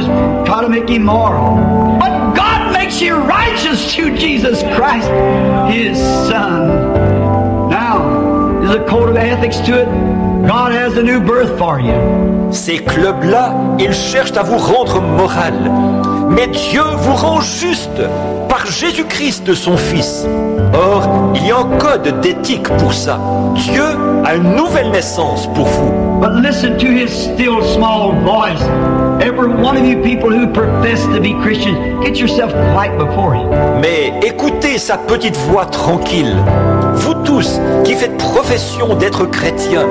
just try to make him moral. But God makes you righteous through Jesus Christ, His Son. Now, there's a code of ethics to it. God has a new birth for you. Ces clubs-là, ils cherchent à vous rendre moral. Mais Dieu vous rend juste par Jésus-Christ, son Fils. Or, il y a un code d'éthique pour ça. Dieu a une nouvelle naissance pour vous. But listen to His still small voice. Every one of you people who profess to be Christians, get yourself quiet before Him. Mais écoutez sa petite voix tranquille. Vous tous qui faites profession d'être chrétiens,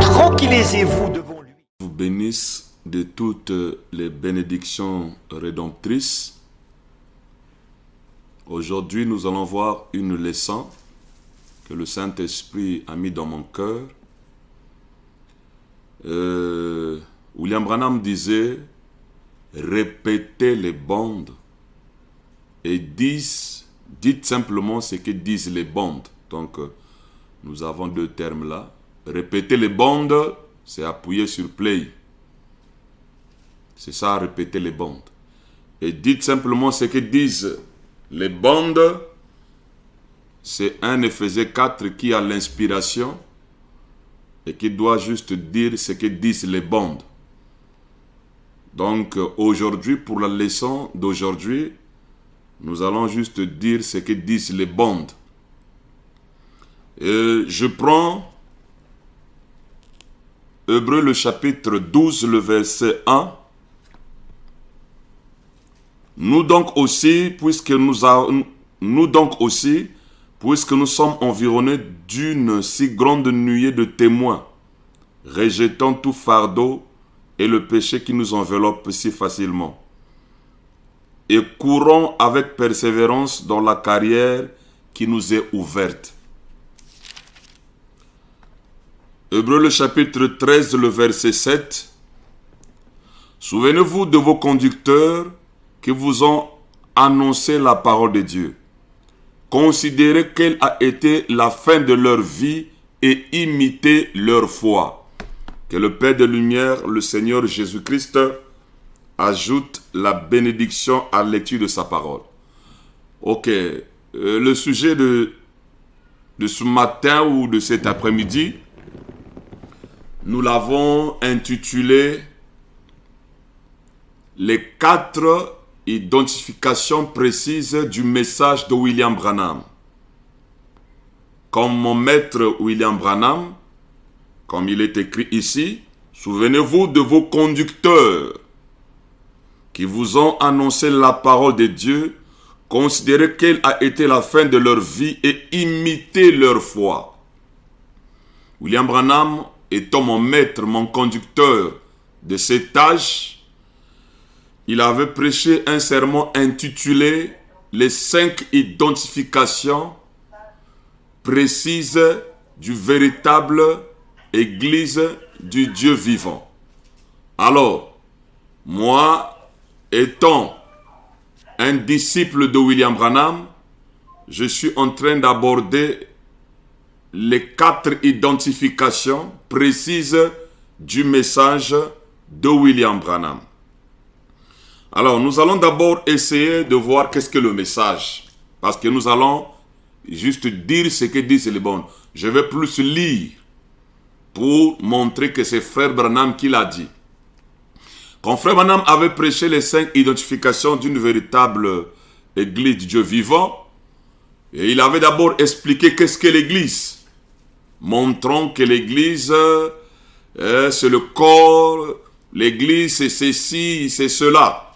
tranquillisez-vous devant lui. Vous bénisse de toutes les bénédictions rédemptrices. Aujourd'hui, nous allons voir une leçon que le Saint-Esprit a mis dans mon cœur. William Branham disait « Répétez les bandes et dites simplement ce que disent les bandes. » Donc, nous avons deux termes là. Répéter les bandes, c'est appuyer sur play. C'est ça, répéter les bandes. Et dites simplement ce que disent les bandes. C'est 1 Éphésiens 4 qui a l'inspiration et qui doit juste dire ce que disent les bandes. Donc, aujourd'hui, pour la leçon d'aujourd'hui, nous allons juste dire ce que disent les bandes. Je prends Hébreux le chapitre 12, le verset 1. Nous donc aussi, puisque nous sommes environnés d'une si grande nuée de témoins, rejetant tout fardeau et le péché qui nous enveloppe si facilement, et courons avec persévérance dans la carrière qui nous est ouverte. Hébreux le chapitre 13, le verset 7. Souvenez-vous de vos conducteurs qui vous ont annoncé la parole de Dieu. Considérez quelle a été la fin de leur vie et imitez leur foi. Que le Père de lumière, le Seigneur Jésus-Christ, ajoute la bénédiction à la lecture de sa parole. Ok, le sujet de ce matin ou de cet après-midi, nous l'avons intitulé « Les 4 identifications précises du message de William Branham ». Comme mon maître William Branham, comme il est écrit ici, « Souvenez-vous de vos conducteurs qui vous ont annoncé la parole de Dieu, considérez quelle a été la fin de leur vie et imitez leur foi. » William Branham étant mon maître, mon conducteur de cet âge, il avait prêché un sermon intitulé « Les 5 identifications précises du véritable Église du Dieu vivant ». Alors, moi, étant un disciple de William Branham, je suis en train d'aborder les 4 identifications précises du message de William Branham. Alors, nous allons d'abord essayer de voir qu'est-ce que le message. Parce que nous allons juste dire ce que disent les bonnes. Je vais plus lire pour montrer que c'est Frère Branham qui l'a dit. Quand Frère Branham avait prêché les 5 identifications d'une véritable Église du Dieu vivant, et il avait d'abord expliqué qu'est-ce que l'Église. Montrons que l'Église, c'est le corps, l'Église, c'est ceci, c'est cela.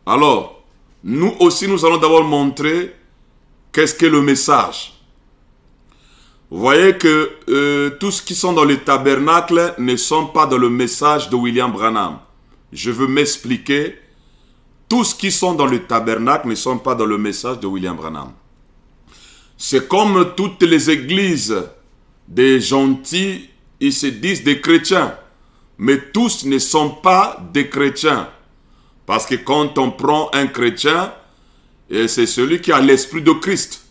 Alors, nous aussi, nous allons d'abord montrer qu'est-ce que le message. Vous voyez que tous ceux qui sont dans le tabernacle ne sont pas dans le message de William Branham. Je veux m'expliquer. Tous ceux qui sont dans le tabernacle ne sont pas dans le message de William Branham. C'est comme toutes les églises des gentils, ils se disent des chrétiens, mais tous ne sont pas des chrétiens. Parce que quand on prend un chrétien, c'est celui qui a l'esprit de Christ.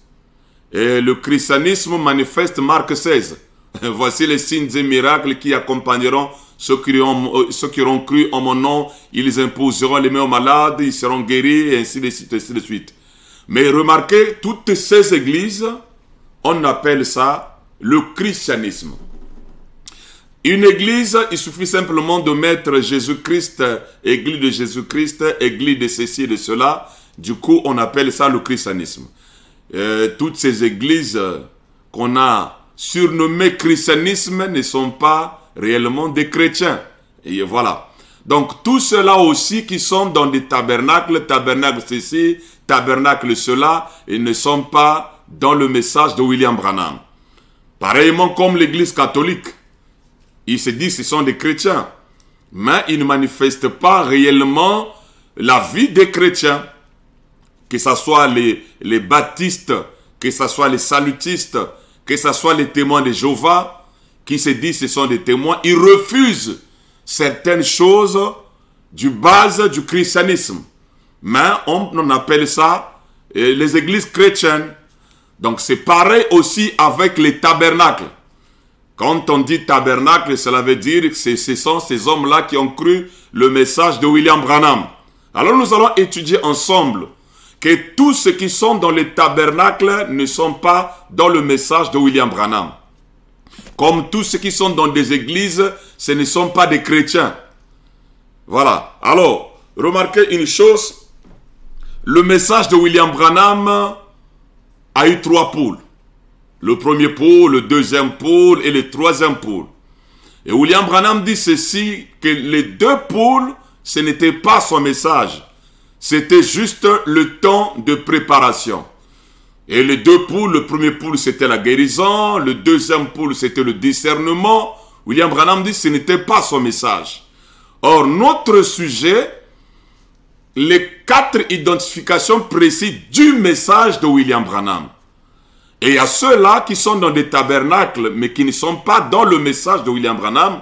Et le christianisme manifeste Marc 16. Voici les signes et miracles qui accompagneront ceux qui auront cru en mon nom, ils imposeront les mains aux malades, ils seront guéris, et ainsi de suite, ainsi de suite. Mais remarquez, toutes ces églises, on appelle ça le christianisme. Une église, il suffit simplement de mettre Jésus-Christ, église de Jésus-Christ, église de ceci et de cela. Du coup, on appelle ça le christianisme. Toutes ces églises qu'on a surnommées christianisme ne sont pas réellement des chrétiens. Et voilà. Donc, tous ceux-là aussi qui sont dans des tabernacles, tabernacle ceci, tabernacle cela, ils ne sont pas dans le message de William Branham. Pareillement comme l'église catholique. Ils se disent que ce sont des chrétiens. Mais ils ne manifestent pas réellement la vie des chrétiens. Que ce soit les baptistes, que ce soit les salutistes, que ce soit les témoins de Jéhovah, qui se disent que ce sont des témoins, ils refusent certaines choses du base du christianisme. Mais on appelle ça les églises chrétiennes. Donc c'est pareil aussi avec les tabernacles. Quand on dit tabernacle, cela veut dire que ce sont ces hommes-là qui ont cru le message de William Branham. Alors nous allons étudier ensemble que tous ceux qui sont dans les tabernacles ne sont pas dans le message de William Branham. Comme tous ceux qui sont dans des églises, ce ne sont pas des chrétiens. Voilà. Alors, remarquez une chose. Le message de William Branham a eu 3 pôles. Le premier pôle, le deuxième pôle et le troisième pôle. Et William Branham dit ceci, que les 2 pôles, ce n'était pas son message. C'était juste le temps de préparation. Et les 2 pôles, le premier pôle c'était la guérison, le deuxième pôle c'était le discernement. William Branham dit que ce n'était pas son message. Or, notre sujet, les 4 identifications précises du message de William Branham. Et il y a ceux-là qui sont dans des tabernacles, mais qui ne sont pas dans le message de William Branham.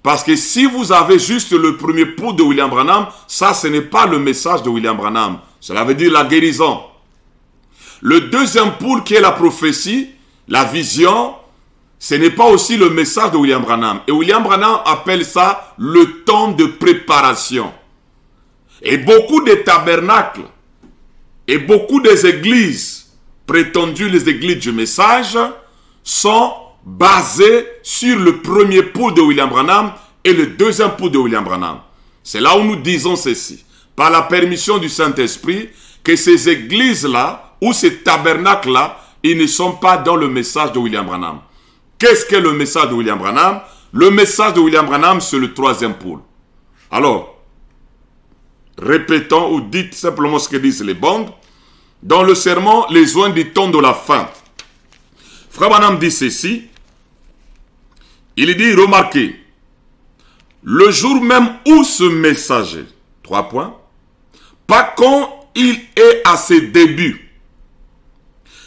Parce que si vous avez juste le premier pôle de William Branham, ça, ce n'est pas le message de William Branham. Cela veut dire la guérison. Le deuxième pôle qui est la prophétie, la vision, ce n'est pas aussi le message de William Branham. Et William Branham appelle ça le temps de préparation. Et beaucoup de tabernacles et beaucoup des églises, prétendues les églises du message, sont basées sur le premier pôle de William Branham et le deuxième pôle de William Branham. C'est là où nous disons ceci, par la permission du Saint-Esprit, que ces églises-là, ou ces tabernacles-là, ils ne sont pas dans le message de William Branham. Qu'est-ce qu'est le message de William Branham? Le message de William Branham, c'est le troisième pôle. Alors, répétons ou dites simplement ce que disent les bandes. Dans le sermon, les oins du temps de la fin. Frère Branham dit ceci. Il dit, remarquez, le jour même où ce messager, 3 points, pas quand il est à ses débuts,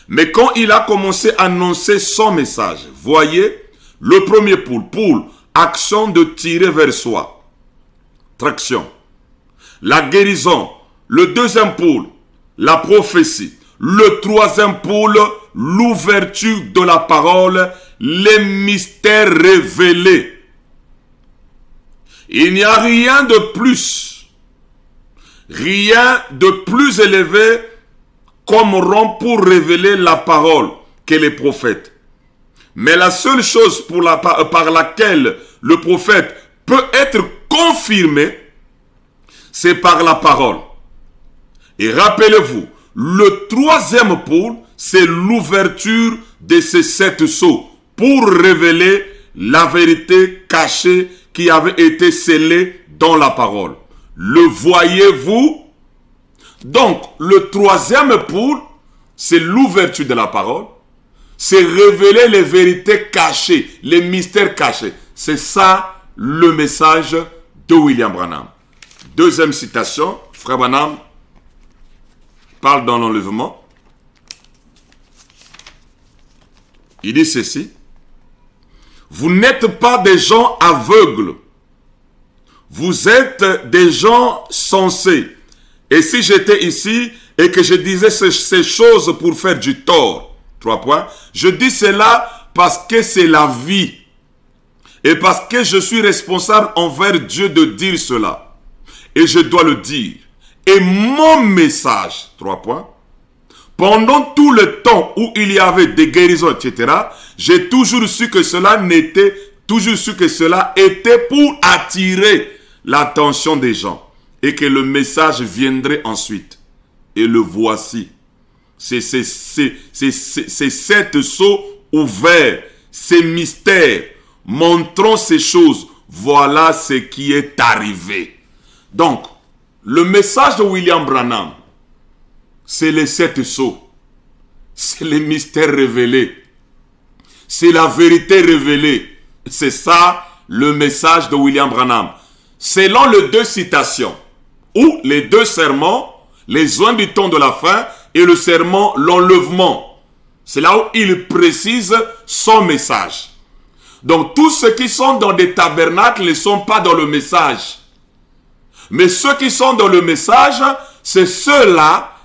mais quand il a commencé à annoncer son message. Voyez, le premier pôle, action de tirer vers soi, traction. La guérison, le deuxième pôle, la prophétie. Le troisième pôle, l'ouverture de la parole, les mystères révélés. Il n'y a rien de plus élevé comme rang pour révéler la parole que les prophètes. Mais la seule chose par laquelle le prophète peut être confirmé, c'est par la parole. Et rappelez-vous, le troisième pôle, c'est l'ouverture de ces 7 sceaux pour révéler la vérité cachée qui avait été scellée dans la parole. Le voyez-vous? Donc, le troisième pôle, c'est l'ouverture de la parole. C'est révéler les vérités cachées, les mystères cachés. C'est ça le message de William Branham. Deuxième citation, Frère Branham parle dans l'enlèvement. Il dit ceci. Vous n'êtes pas des gens aveugles. Vous êtes des gens sensés. Et si j'étais ici et que je disais ces choses pour faire du tort, 3 points, je dis cela parce que c'est la vie. Et parce que je suis responsable envers Dieu de dire cela. Et je dois le dire. Et mon message, 3 points. Pendant tout le temps où il y avait des guérisons, etc., j'ai toujours su que cela était pour attirer l'attention des gens. Et que le message viendrait ensuite. Et le voici. C'est 7 sceaux ouverts. Ces mystères. Montrons ces choses. Voilà ce qui est arrivé. Donc, le message de William Branham, c'est les 7 sceaux. C'est les mystères révélés. C'est la vérité révélée. C'est ça le message de William Branham. Selon les 2 citations, ou les 2 sermons, les oins du temps de la fin et le sermon l'enlèvement. C'est là où il précise son message. Donc tous ceux qui sont dans des tabernacles ne sont pas dans le message. Mais ceux qui sont dans le message, c'est ceux-là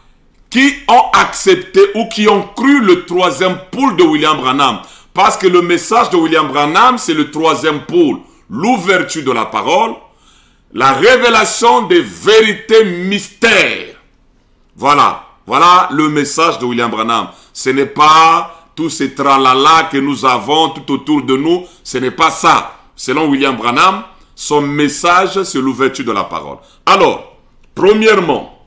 qui ont accepté ou qui ont cru le 3e pôle de William Branham. Parce que le message de William Branham, c'est le 3e pôle. L'ouverture de la parole, la révélation des vérités mystères. Voilà le message de William Branham. Ce n'est pas tous ces tralala que nous avons tout autour de nous. Ce n'est pas ça. Selon William Branham, son message, c'est l'ouverture de la parole. Alors, premièrement,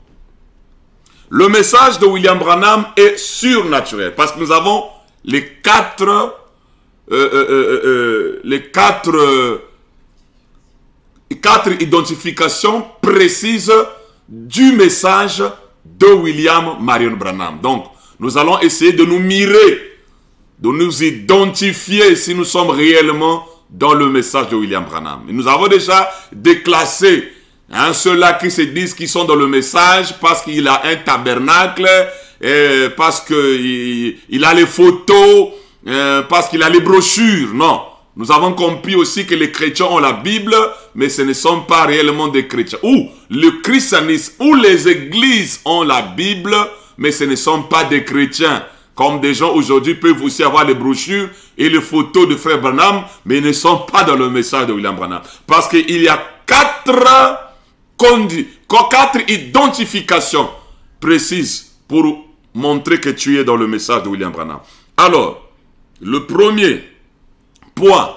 le message de William Branham est surnaturel. Parce que nous avons les quatre identifications précises du message de William Marion Branham. Donc, nous allons essayer de nous mirer, de nous identifier si nous sommes réellement dans le message de William Branham. Et nous avons déjà déclassé ceux-là qui se disent qu'ils sont dans le message parce qu'il a un tabernacle, parce qu'il a les photos, parce qu'il a les brochures. Non. Nous avons compris aussi que les chrétiens ont la Bible, mais ce ne sont pas réellement des chrétiens. Ou le christianisme, ou les églises ont la Bible, mais ce ne sont pas des chrétiens. Comme des gens aujourd'hui peuvent aussi avoir les brochures et les photos de frère Branham, mais ils ne sont pas dans le message de William Branham. Parce qu'il y a 4 identifications précises pour montrer que tu es dans le message de William Branham. Alors, le premier point,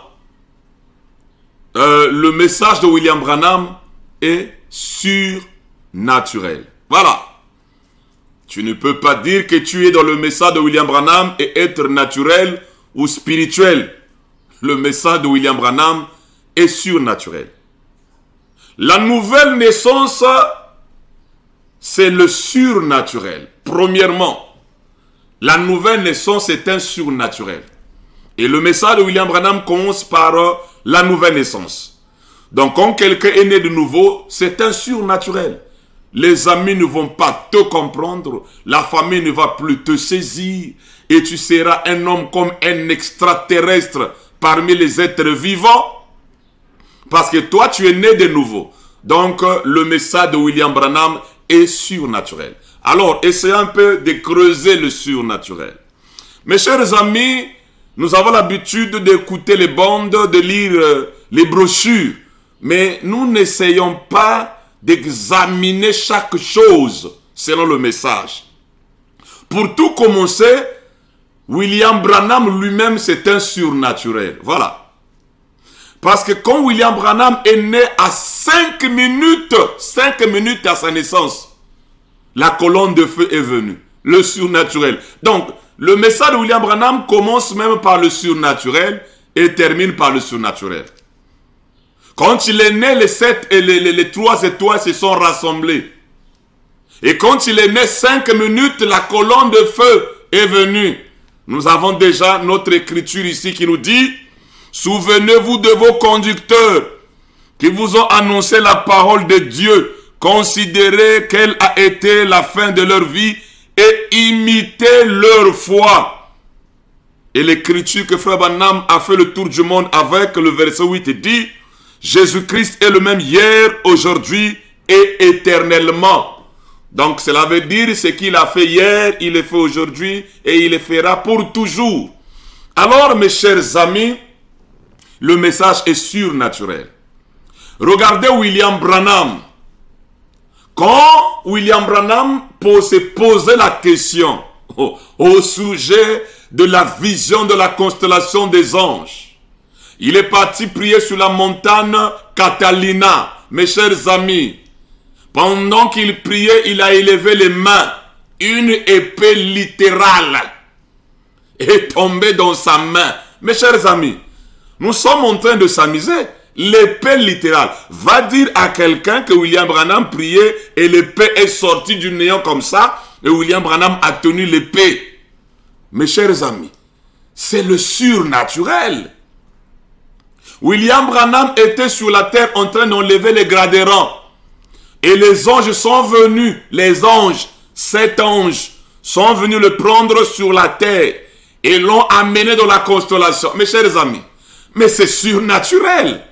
le message de William Branham est surnaturel. Voilà. Tu ne peux pas dire que tu es dans le message de William Branham et être naturel ou spirituel. Le message de William Branham est surnaturel. La nouvelle naissance, c'est le surnaturel. Premièrement, la nouvelle naissance est un surnaturel. Et le message de William Branham commence par la nouvelle naissance. Donc, quand quelqu'un est né de nouveau, c'est un surnaturel. Les amis ne vont pas te comprendre, la famille ne va plus te saisir, et tu seras un homme comme un extraterrestre parmi les êtres vivants, parce que toi, tu es né de nouveau. Donc, le message de William Branham est surnaturel. Alors, essayons un peu de creuser le surnaturel. Mes chers amis, nous avons l'habitude d'écouter les bandes, de lire les brochures, mais nous n'essayons pas d'examiner chaque chose selon le message. Pour tout commencer, William Branham lui-même, c'est un surnaturel. Voilà. Parce que quand William Branham est né à 5 minutes à sa naissance, la colonne de feu est venue. Le surnaturel. Donc, le message de William Branham commence même par le surnaturel et termine par le surnaturel. Quand il est né, les 3 étoiles se sont rassemblées. Et quand il est né 5 minutes, la colonne de feu est venue. Nous avons déjà notre écriture ici qui nous dit: souvenez-vous de vos conducteurs qui vous ont annoncé la parole de Dieu. Considérez quelle a été la fin de leur vie et imitez leur foi. Et l'écriture que Frère Branham a fait le tour du monde avec, le verset 8 dit: Jésus-Christ est le même hier, aujourd'hui et éternellement. Donc cela veut dire ce qu'il a fait hier, il le fait aujourd'hui et il le fera pour toujours. Alors mes chers amis, le message est surnaturel. Regardez William Branham. Quand William Branham s'est posé la question au sujet de la vision de la constellation des anges, il est parti prier sur la montagne Catalina. Mes chers amis, pendant qu'il priait, il a élevé les mains. Une épée littérale est tombée dans sa main. Mes chers amis, nous sommes en train de s'amuser. L'épée littérale. Va dire à quelqu'un que William Branham priait et l'épée est sortie du néant comme ça et William Branham a tenu l'épée. Mes chers amis, c'est le surnaturel. William Branham était sur la terre en train d'enlever les gradérants. Et les anges sont venus, les anges, 7 anges, sont venus le prendre sur la terre et l'ont amené dans la constellation. Mes chers amis, mais c'est surnaturel.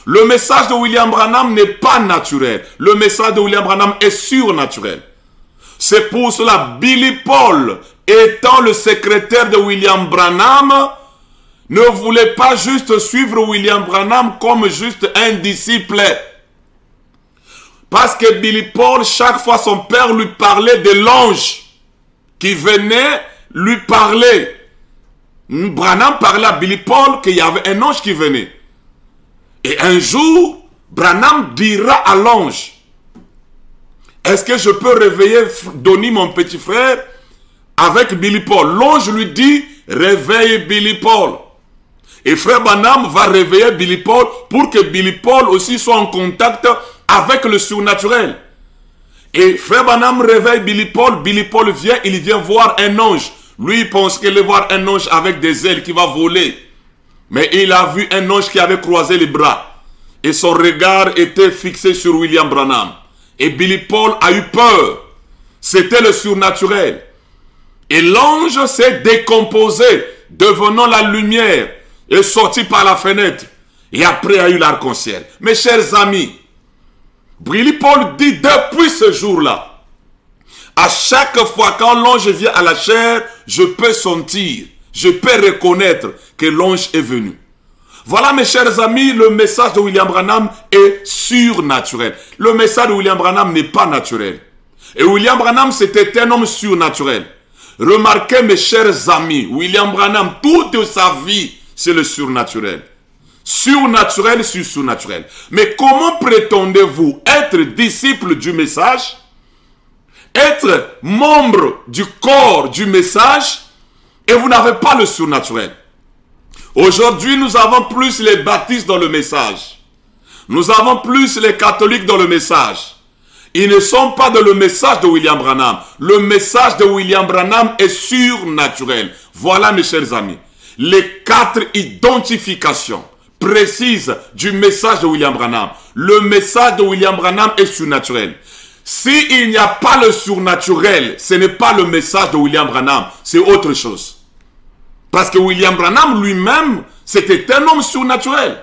Le message de William Branham n'est pas naturel. Le message de William Branham est surnaturel. C'est pour cela Billy Paul, étant le secrétaire de William Branham, ne voulait pas juste suivre William Branham comme juste un disciple. Parce que Billy Paul, chaque fois son père lui parlait de l'ange qui venait lui parler. Branham parlait à Billy Paul qu'il y avait un ange qui venait. Et un jour, Branham dira à l'ange, est-ce que je peux réveiller Donnie, mon petit frère, avec Billy Paul? L'ange lui dit, réveille Billy Paul. Et frère Branham va réveiller Billy Paul pour que Billy Paul aussi soit en contact avec le surnaturel. Et frère Branham réveille Billy Paul vient, il vient voir un ange. Lui, il pense qu'il va voir un ange avec des ailes qui va voler. Mais il a vu un ange qui avait croisé les bras. Et son regard était fixé sur William Branham. Et Billy Paul a eu peur. C'était le surnaturel. Et l'ange s'est décomposé, devenant la lumière, et sorti par la fenêtre. Et après, il y a eu l'arc-en-ciel. Mes chers amis, Billy Paul dit depuis ce jour-là, à chaque fois quand l'ange vient à la chair, je peux sentir, je peux reconnaître que l'ange est venu. Voilà mes chers amis, le message de William Branham est surnaturel. Le message de William Branham n'est pas naturel. Et William Branham c'était un homme surnaturel. Remarquez mes chers amis, William Branham toute sa vie c'est le surnaturel. Surnaturel sur surnaturel. Mais comment prétendez-vous être disciple du message, être membre du corps du message et vous n'avez pas le surnaturel? Aujourd'hui, nous avons plus les baptistes dans le message. Nous avons plus les catholiques dans le message. Ils ne sont pas dans le message de William Branham. Le message de William Branham est surnaturel. Voilà mes chers amis, les 4 identifications précises du message de William Branham. Le message de William Branham est surnaturel. S'il n'y a pas le surnaturel, ce n'est pas le message de William Branham, c'est autre chose. Parce que William Branham lui-même, c'était un homme surnaturel.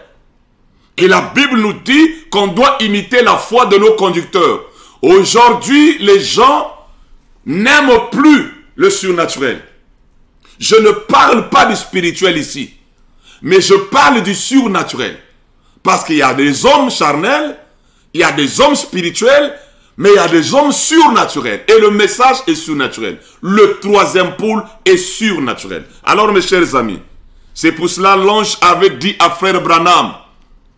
Et la Bible nous dit qu'on doit imiter la foi de nos conducteurs. Aujourd'hui, les gens n'aiment plus le surnaturel. Je ne parle pas du spirituel ici, mais je parle du surnaturel. Parce qu'il y a des hommes charnels, il y a des hommes spirituels, mais il y a des hommes surnaturels. Et le message est surnaturel. Le 3e pôle est surnaturel. Alors mes chers amis, c'est pour cela l'ange avait dit à frère Branham,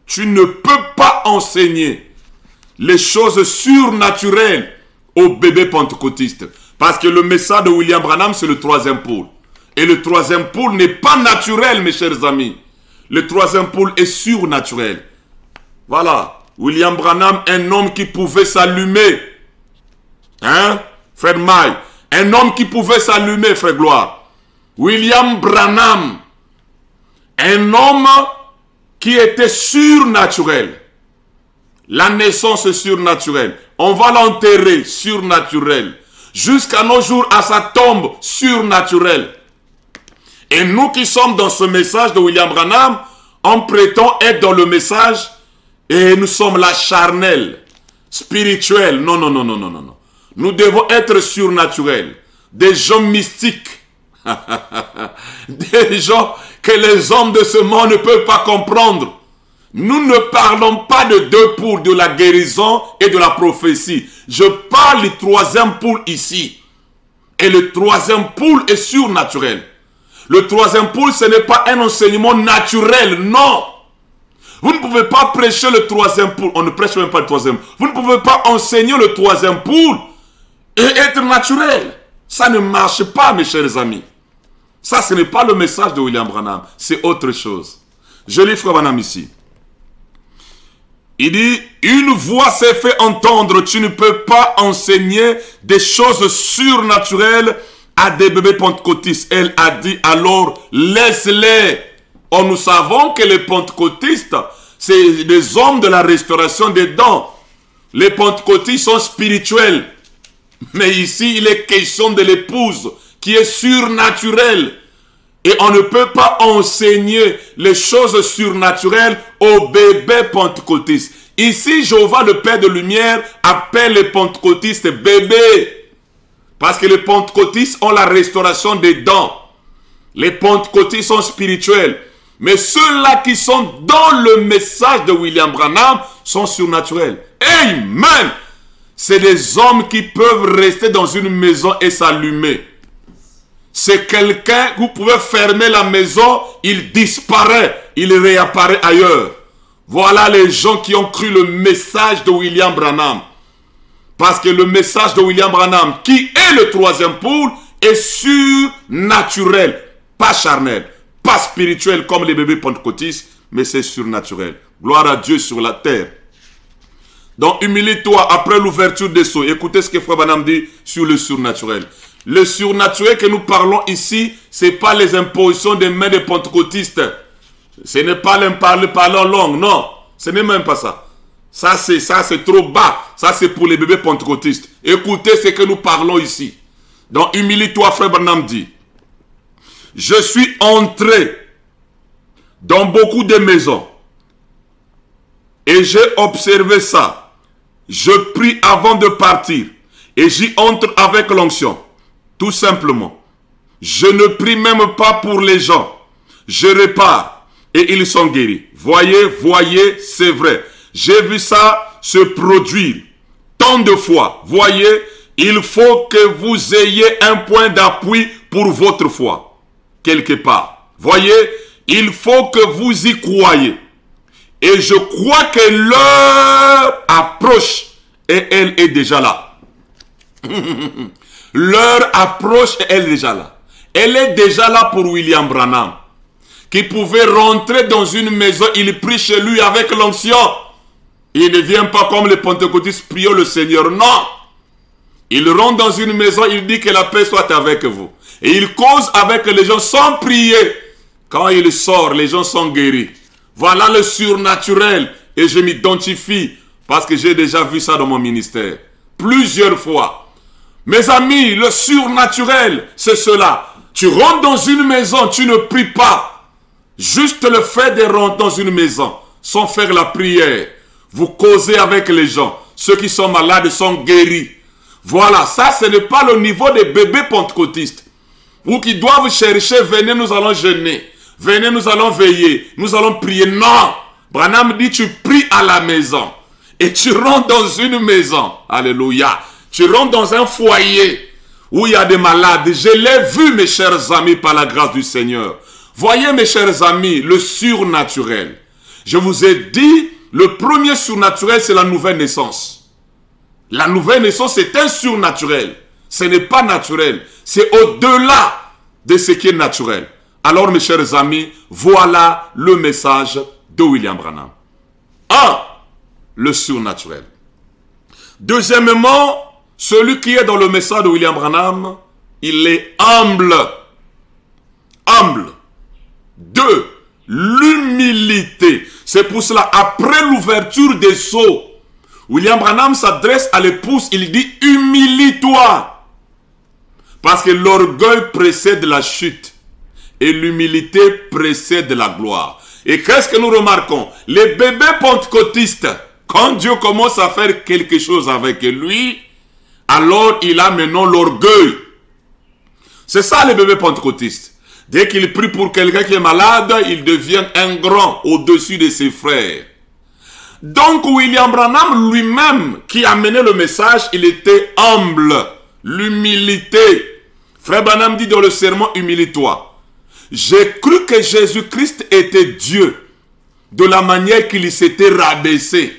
tu ne peux pas enseigner les choses surnaturelles aux bébés pentecôtistes. Parce que le message de William Branham, c'est le 3e pôle. Et le 3e pôle n'est pas naturel, mes chers amis. Le 3e pôle est surnaturel. Voilà. William Branham, un homme qui pouvait s'allumer. Hein? Frère Maï. Un homme qui pouvait s'allumer, frère Gloire. William Branham. Un homme qui était surnaturel. La naissance surnaturelle. On va l'enterrer, surnaturel. Jusqu'à nos jours, à sa tombe, surnaturel. Et nous qui sommes dans ce message de William Branham, on prétend être dans le message et nous sommes la charnelle, spirituelle. Non, non, non, non, non, non. Nous devons être surnaturels, des gens mystiques. Des gens que les hommes de ce monde ne peuvent pas comprendre. Nous ne parlons pas de deux poules, de la guérison et de la prophétie. Je parle du troisième poule ici. Et le troisième poule est surnaturel. Le troisième poule, ce n'est pas un enseignement naturel, non. Vous ne pouvez pas prêcher le troisième poule. On ne prêche même pas le troisième. Vous ne pouvez pas enseigner le troisième poule et être naturel. Ça ne marche pas, mes chers amis. Ça, ce n'est pas le message de William Branham. C'est autre chose. Je lis Frère Branham ici. Il dit, une voix s'est fait entendre. Tu ne peux pas enseigner des choses surnaturelles à des bébés pentecôtistes. Elle a dit, alors laisse-les. Or, nous savons que les pentecôtistes, c'est des hommes de la restauration des dons. Les pentecôtistes sont spirituels. Mais ici, il est question de l'épouse qui est surnaturelle. Et on ne peut pas enseigner les choses surnaturelles aux bébés pentecôtistes. Ici, Jéhovah, le Père de Lumière, appelle les pentecôtistes bébés. Parce que les pentecôtistes ont la restauration des dons. Les pentecôtistes sont spirituels. Mais ceux-là qui sont dans le message de William Branham sont surnaturels. Amen! C'est des hommes qui peuvent rester dans une maison et s'allumer. C'est quelqu'un, vous pouvez fermer la maison, il disparaît, il réapparaît ailleurs. Voilà les gens qui ont cru le message de William Branham. Parce que le message de William Branham, qui est le troisième poule, est surnaturel, pas charnel, pas spirituel comme les bébés pentecôtistes, mais c'est surnaturel. Gloire à Dieu sur la terre. Donc, humilie-toi après l'ouverture des sceaux. Écoutez ce que Frère Branham dit sur le surnaturel. Le surnaturel que nous parlons ici, ce n'est pas les impositions des mains des pentecôtistes. Ce n'est pas parler en langue, non. Ce n'est même pas ça. Ça, c'est trop bas. Ça, c'est pour les bébés pentecôtistes. Écoutez ce que nous parlons ici. Donc, humilie-toi, Frère Branham dit. Je suis entré dans beaucoup de maisons. Et j'ai observé ça. Je prie avant de partir. Et j'y entre avec l'onction. Tout simplement. Je ne prie même pas pour les gens. Je répare. Et ils sont guéris. Voyez, c'est vrai. J'ai vu ça se produire tant de fois. Voyez, il faut que vous ayez un point d'appui pour votre foi. Quelque part. Voyez, il faut que vous y croyez. Et je crois que l'heure approche. Et elle est déjà là. L'heure approche et elle est déjà là. Elle est déjà là pour William Branham. Qui pouvait rentrer dans une maison, il prie chez lui avec l'onction. Il ne vient pas comme les pentecôtistes priant le Seigneur. Non. Il rentre dans une maison, il dit que la paix soit avec vous. Et il cause avec les gens sans prier. Quand il sort, les gens sont guéris. Voilà le surnaturel. Et je m'identifie parce que j'ai déjà vu ça dans mon ministère. Plusieurs fois. Mes amis, le surnaturel, c'est cela. Tu rentres dans une maison, tu ne pries pas. Juste le fait de rentrer dans une maison, sans faire la prière. Vous causez avec les gens. Ceux qui sont malades sont guéris. Voilà, ça ce n'est pas le niveau des bébés pentecôtistes. Ou qui doivent chercher, venez nous allons jeûner. Venez nous allons veiller. Nous allons prier. Non. Branham dit tu pries à la maison. Et tu rentres dans une maison. Alléluia. Tu rentres dans un foyer où il y a des malades. Je l'ai vu mes chers amis par la grâce du Seigneur. Voyez mes chers amis, le surnaturel. Je vous ai dit, le premier surnaturel c'est la nouvelle naissance. La nouvelle naissance c'est un surnaturel. Ce n'est pas naturel. C'est au-delà de ce qui est naturel. Alors mes chers amis, voilà le message de William Branham. 1. Le surnaturel. Deuxièmement, celui qui est dans le message de William Branham, il est humble. Humble. 2. L'humilité. C'est pour cela, après l'ouverture des sceaux, William Branham s'adresse à l'épouse, il dit « Humilie-toi ». Parce que l'orgueil précède la chute et l'humilité précède la gloire. Et qu'est-ce que nous remarquons? Les bébés pentecôtistes, quand Dieu commence à faire quelque chose avec lui, alors il a maintenant l'orgueil. C'est ça le bébé pentecôtiste. Dès qu'il prie pour quelqu'un qui est malade, il devient un grand au-dessus de ses frères. Donc William Branham lui-même qui a mené le message, il était humble. L'humilité. Frère Branham dit dans le sermon, humilie-toi. J'ai cru que Jésus-Christ était Dieu de la manière qu'il s'était rabaissé.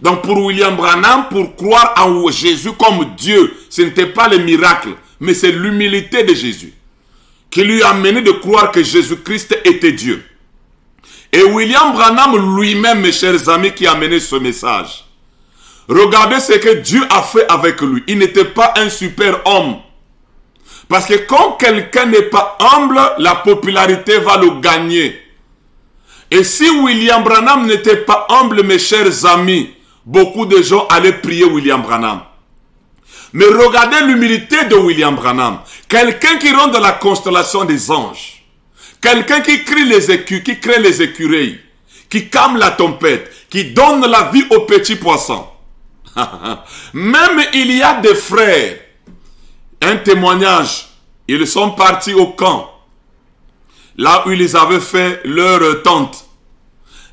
Donc pour William Branham, pour croire en Jésus comme Dieu, ce n'était pas le miracle, mais c'est l'humilité de Jésus qui lui a amené de croire que Jésus-Christ était Dieu. Et William Branham lui-même, mes chers amis, qui a mené ce message. Regardez ce que Dieu a fait avec lui. Il n'était pas un super homme. Parce que quand quelqu'un n'est pas humble, la popularité va le gagner. Et si William Branham n'était pas humble, mes chers amis, beaucoup de gens allaient prier William Branham. Mais regardez l'humilité de William Branham. Quelqu'un qui rentre dans la constellation des anges. Quelqu'un qui crée les écureuils, qui calme la tempête, qui donne la vie aux petits poissons. Même il y a des frères, un témoignage, ils sont partis au camp, là où ils avaient fait leur tente.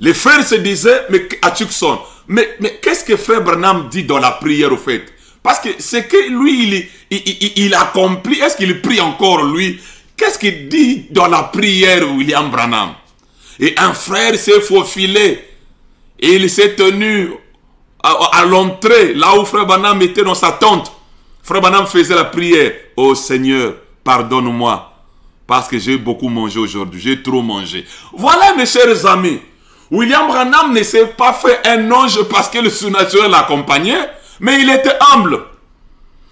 Les frères se disaient, mais à Tucson, mais qu'est-ce que frère Branham dit dans la prière au fait? Parce que c'est que lui, il accomplit, est-ce qu'il prie encore lui? Qu'est-ce qu'il dit dans la prière, William Branham? Et un frère s'est faufilé. Et il s'est tenu à l'entrée, là où frère Branham était dans sa tente. Frère Branham faisait la prière. Oh Seigneur, pardonne-moi. Parce que j'ai beaucoup mangé aujourd'hui. J'ai trop mangé. Voilà mes chers amis. William Branham ne s'est pas fait un ange parce que le surnaturel l'accompagnait. Mais il était humble.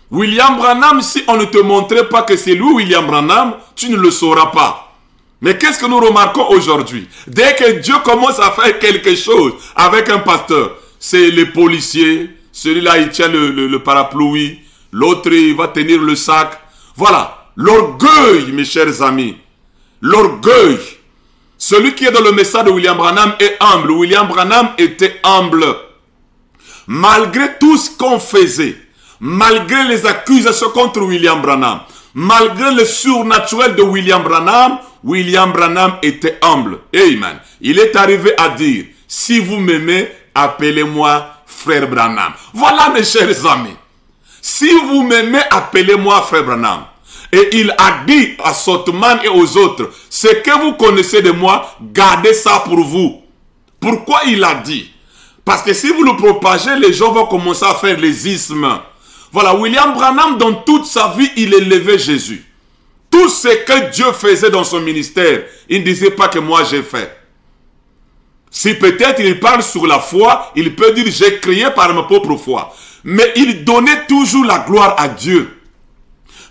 William Branham, si on ne te montrait pas que c'est lui, William Branham, tu ne le sauras pas. Mais qu'est-ce que nous remarquons aujourd'hui? Dès que Dieu commence à faire quelque chose avec un pasteur, c'est les policiers, celui-là il tient le parapluie, l'autre il va tenir le sac. Voilà, l'orgueil, mes chers amis. L'orgueil. Celui qui est dans le message de William Branham est humble. William Branham était humble. Malgré tout ce qu'on faisait, malgré les accusations contre William Branham, malgré le surnaturel de William Branham était humble. Amen. Il est arrivé à dire, si vous m'aimez, appelez-moi frère Branham. Voilà mes chers amis. Si vous m'aimez, appelez-moi frère Branham. Et il a dit à Sothmann et aux autres, ce que vous connaissez de moi, gardez ça pour vous. Pourquoi il a dit? Parce que si vous le propagez, les gens vont commencer à faire les ismes. Voilà, William Branham, dans toute sa vie, il élevait Jésus. Tout ce que Dieu faisait dans son ministère, il ne disait pas que moi j'ai fait. Si peut-être il parle sur la foi, il peut dire j'ai créé par ma propre foi. Mais il donnait toujours la gloire à Dieu.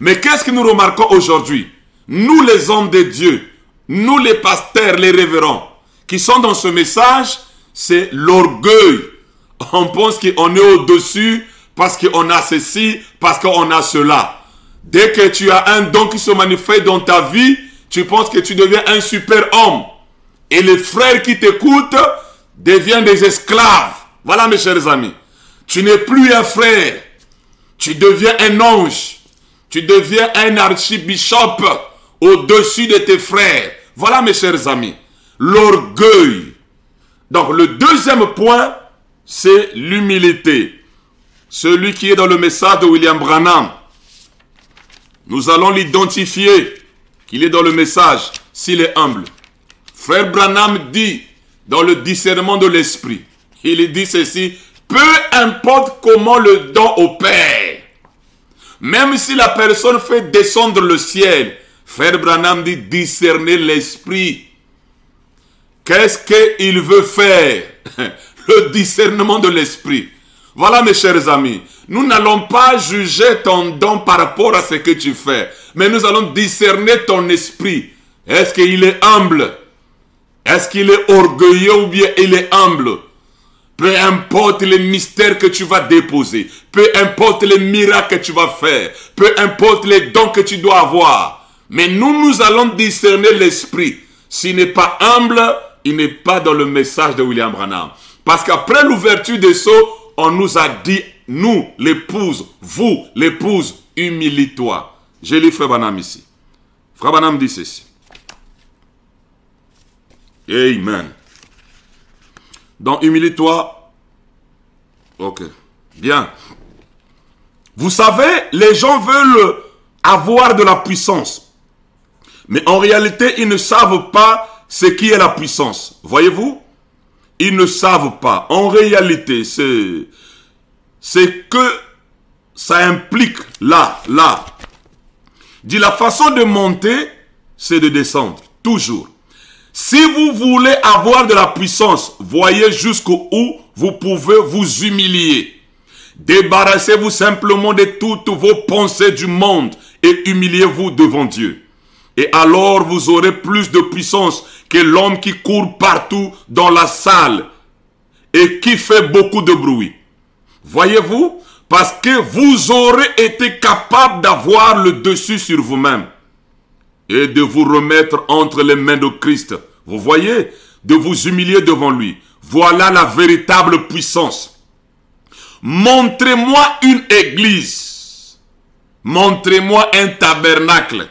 Mais qu'est-ce que nous remarquons aujourd'hui? Nous les hommes de Dieu, nous les pasteurs, les révérends, qui sont dans ce message, c'est l'orgueil. On pense qu'on est au-dessus parce qu'on a ceci, parce qu'on a cela. Dès que tu as un don qui se manifeste dans ta vie, tu penses que tu deviens un super homme. Et les frères qui t'écoutent deviennent des esclaves. Voilà mes chers amis. Tu n'es plus un frère. Tu deviens un ange. Tu deviens un archibishop au-dessus de tes frères. Voilà mes chers amis. L'orgueil. Donc le deuxième point, c'est l'humilité. Celui qui est dans le message de William Branham. Nous allons l'identifier qu'il est dans le message s'il est humble. Frère Branham dit dans le discernement de l'esprit, il dit ceci, peu importe comment le don opère, même si la personne fait descendre le ciel, Frère Branham dit discerner l'esprit. Qu'est-ce qu'il veut faire? Le discernement de l'esprit. Voilà mes chers amis, nous n'allons pas juger ton don par rapport à ce que tu fais, mais nous allons discerner ton esprit. Est-ce qu'il est humble? Est-ce qu'il est orgueilleux ou bien il est humble? Peu importe les mystères que tu vas déposer, peu importe les miracles que tu vas faire, peu importe les dons que tu dois avoir, mais nous allons discerner l'esprit. S'il n'est pas humble, il n'est pas dans le message de William Branham. Parce qu'après l'ouverture des sceaux, on nous a dit, nous, l'épouse, vous, l'épouse, humilie-toi. Je lis Frère Branham ici. Frère Branham dit ceci. Amen. Donc, humilie-toi. Ok. Bien. Vous savez, les gens veulent avoir de la puissance. Mais en réalité, ils ne savent pas ce qui est la puissance. Voyez-vous? Ils ne savent pas. En réalité, c'est que ça implique là. Dit la façon de monter, c'est de descendre. Toujours. Si vous voulez avoir de la puissance, voyez jusqu'où vous pouvez vous humilier. Débarrassez-vous simplement de toutes vos pensées du monde et humiliez-vous devant Dieu. Et alors vous aurez plus de puissance que l'homme qui court partout dans la salle et qui fait beaucoup de bruit. Voyez-vous? Parce que vous aurez été capable d'avoir le dessus sur vous-même et de vous remettre entre les mains de Christ. Vous voyez? De vous humilier devant lui. Voilà la véritable puissance. Montrez-moi une église. Montrez-moi un tabernacle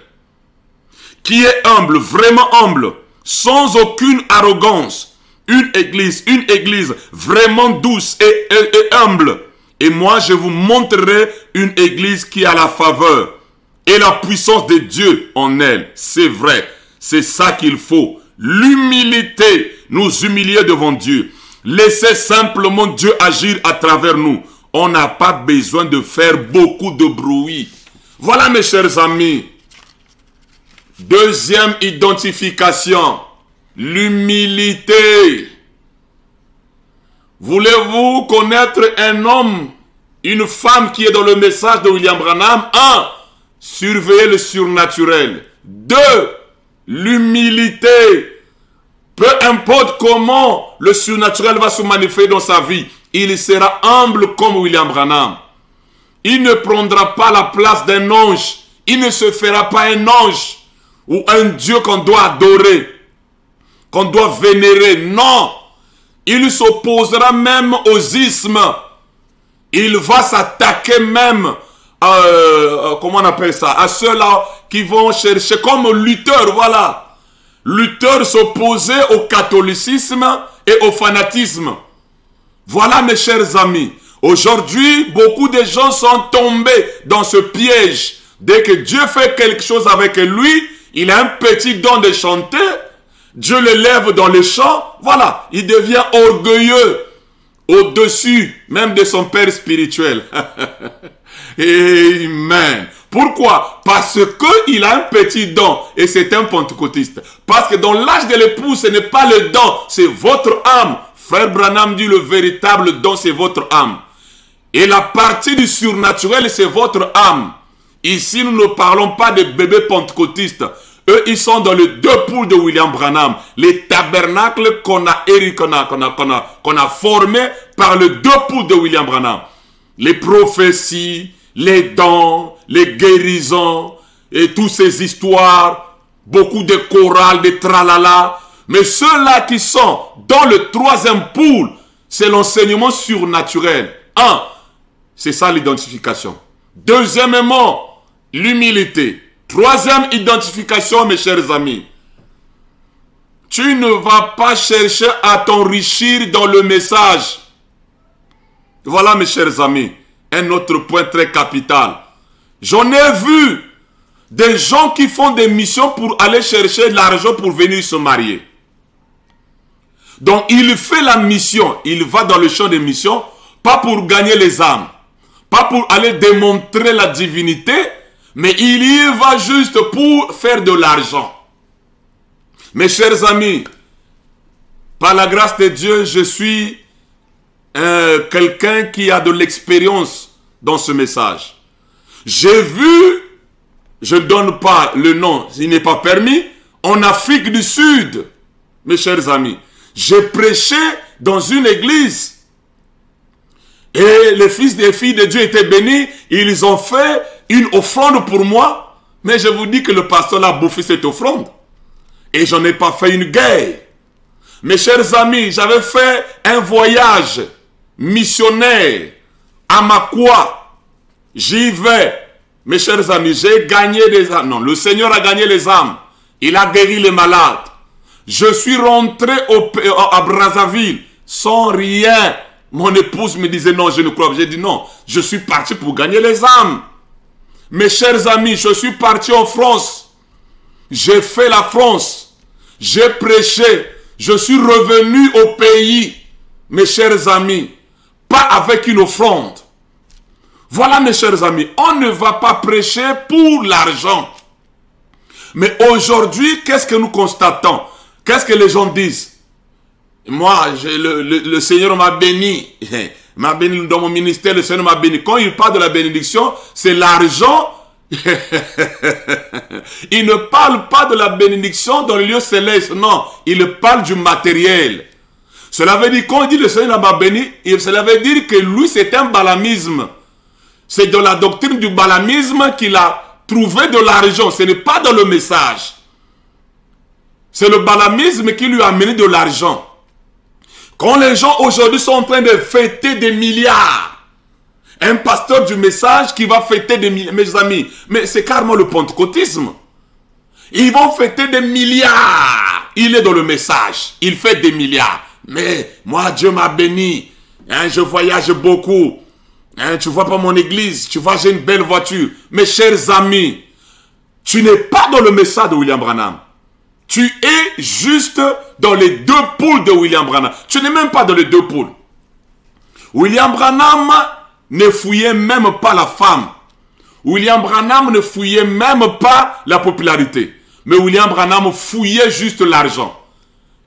qui est humble, vraiment humble, sans aucune arrogance. Une église vraiment douce et humble. Et moi, je vous montrerai une église qui a la faveur et la puissance de Dieu en elle. C'est vrai. C'est ça qu'il faut. L'humilité, nous humilier devant Dieu. Laissez simplement Dieu agir à travers nous. On n'a pas besoin de faire beaucoup de bruit. Voilà mes chers amis. Deuxième identification. L'humilité. Voulez-vous connaître un homme, une femme qui est dans le message de William Branham? 1. Surveiller le surnaturel. 2. L'humilité. Peu importe comment le surnaturel va se manifester dans sa vie, il sera humble comme William Branham. Il ne prendra pas la place d'un ange. Il ne se fera pas un ange ou un Dieu qu'on doit adorer, qu'on doit vénérer. Non. Il s'opposera même aux ismes. Il va s'attaquer même, comment on appelle ça, à ceux-là qui vont chercher comme Luther, voilà. Luther s'opposait au catholicisme et au fanatisme. Voilà mes chers amis. Aujourd'hui, beaucoup de gens sont tombés dans ce piège. Dès que Dieu fait quelque chose avec lui, il a un petit don de chanter. Dieu l'élève dans les chants. Voilà, il devient orgueilleux au-dessus même de son père spirituel. Amen. Pourquoi? Parce qu'il a un petit don et c'est un pentecôtiste. Parce que dans l'âge de l'époux, ce n'est pas le don, c'est votre âme. Frère Branham dit le véritable don, c'est votre âme. Et la partie du surnaturel, c'est votre âme. Ici, nous ne parlons pas de bébés pentecôtistes. Eux, ils sont dans les deux poules de William Branham. Les tabernacles qu'on a formés par les deux poules de William Branham. Les prophéties, les dons, les guérisons, et toutes ces histoires, beaucoup de chorales, de tralala. Mais ceux-là qui sont dans le troisième poule, c'est l'enseignement surnaturel. 1. C'est ça l'identification. Deuxièmement, l'humilité. Troisième identification, mes chers amis. Tu ne vas pas chercher à t'enrichir dans le message. Voilà, mes chers amis, un autre point très capital. J'en ai vu des gens qui font des missions pour aller chercher de l'argent pour venir se marier. Donc, il fait la mission. Il va dans le champ des missions, pas pour gagner les âmes, pas pour aller démontrer la divinité, mais il y va juste pour faire de l'argent. Mes chers amis, par la grâce de Dieu, je suis quelqu'un qui a de l'expérience dans ce message. J'ai vu, je ne donne pas le nom, il n'est pas permis, en Afrique du Sud, mes chers amis. J'ai prêché dans une église. Et les fils et filles de Dieu étaient bénis. Ils ont fait une offrande pour moi. Mais je vous dis que le pasteur a bouffé cette offrande. Et je n'en ai pas fait une guerre. Mes chers amis, j'avais fait un voyage missionnaire à Makwa. J'y vais Mes chers amis, j'ai gagné des âmes. Non, le Seigneur a gagné les âmes. Il a guéri les malades. Je suis rentré à Brazzaville sans rien. Mon épouse me disait non, je ne crois pas. J'ai dit non, je suis parti pour gagner les âmes. Mes chers amis, je suis parti en France. J'ai fait la France. J'ai prêché. Je suis revenu au pays. Mes chers amis, pas avec une offrande. Voilà mes chers amis, on ne va pas prêcher pour l'argent. Mais aujourd'hui, qu'est-ce que nous constatons? Qu'est-ce que les gens disent? Moi, le Seigneur m'a béni. M'a béni dans mon ministère, le Seigneur m'a béni. Quand il parle de la bénédiction, c'est l'argent. Il ne parle pas de la bénédiction dans le lieu céleste. Non, il parle du matériel. Cela veut dire, quand il dit le Seigneur m'a béni, cela veut dire que lui, c'est un balamisme. C'est dans la doctrine du balamisme qu'il a trouvé de l'argent. Ce n'est pas dans le message. C'est le balamisme qui lui a amené de l'argent. Quand les gens aujourd'hui sont en train de fêter des milliards, un pasteur du message qui va fêter des milliards, mes amis, mais c'est carrément le pentecôtisme. Ils vont fêter des milliards. Il est dans le message. Il fait des milliards. Mais moi, Dieu m'a béni. Hein, je voyage beaucoup. Hein, tu vois pas mon église. Tu vois, j'ai une belle voiture. Mes chers amis, tu n'es pas dans le message de William Branham. Tu es juste dans les deux poules de William Branham. Tu n'es même pas dans les deux poules. William Branham ne fouillait même pas la femme. William Branham ne fouillait même pas la popularité. Mais William Branham fouillait juste l'argent.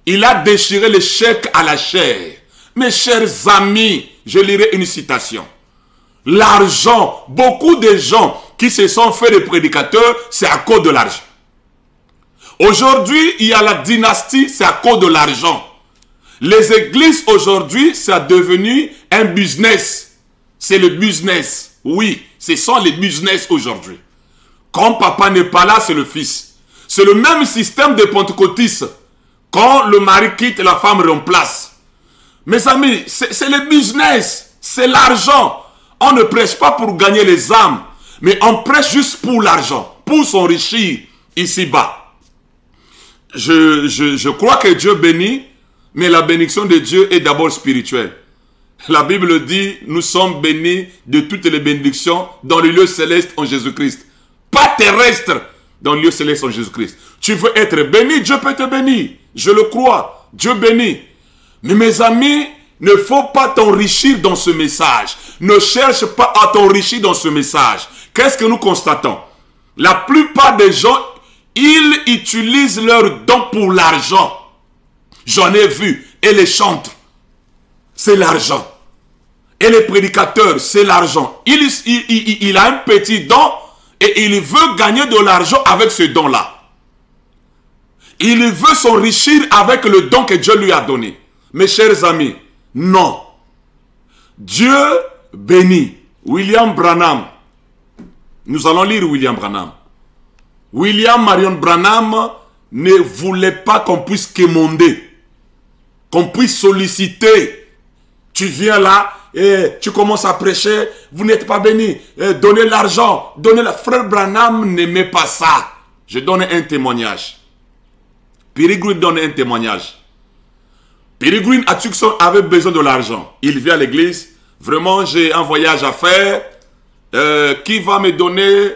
Il a déchiré les chèques à la chair. Mes chers amis, je lirai une citation. L'argent, beaucoup de gens qui se sont fait des prédicateurs, c'est à cause de l'argent. Aujourd'hui, il y a la dynastie, c'est à cause de l'argent. Les églises aujourd'hui, ça est devenu un business. C'est le business. Oui, ce sont les business aujourd'hui. Quand papa n'est pas là, c'est le fils. C'est le même système de pentecôtistes. Quand le mari quitte, la femme remplace. Mes amis, c'est le business. C'est l'argent. On ne prêche pas pour gagner les âmes. Mais on prêche juste pour l'argent. Pour s'enrichir ici-bas. Je crois que Dieu bénit, mais la bénédiction de Dieu est d'abord spirituelle. La Bible dit, nous sommes bénis de toutes les bénédictions dans le lieu céleste en Jésus-Christ. Pas terrestre dans le lieu céleste en Jésus-Christ. Tu veux être béni, Dieu peut te bénir. Je le crois, Dieu bénit. Mais mes amis, ne faut pas t'enrichir dans ce message. Ne cherche pas à t'enrichir dans ce message. Qu'est-ce que nous constatons? La plupart des gens, ils utilisent leurs dons pour l'argent. J'en ai vu. Et les chantres, c'est l'argent. Et les prédicateurs, c'est l'argent. Il a un petit don et il veut gagner de l'argent avec ce don-là. Il veut s'enrichir avec le don que Dieu lui a donné. Mes chers amis, non. Dieu bénit. William Branham. Nous allons lire William Branham. William Marion Branham ne voulait pas qu'on puisse quémander, qu'on puisse solliciter. Tu viens là et tu commences à prêcher, vous n'êtes pas béni, donnez l'argent, donnez la... Frère Branham n'aimait pas ça. Je donne un témoignage. Peregrine donne un témoignage. Peregrine Atkinson avait besoin de l'argent. Il vient à l'église, vraiment j'ai un voyage à faire, qui va me donner...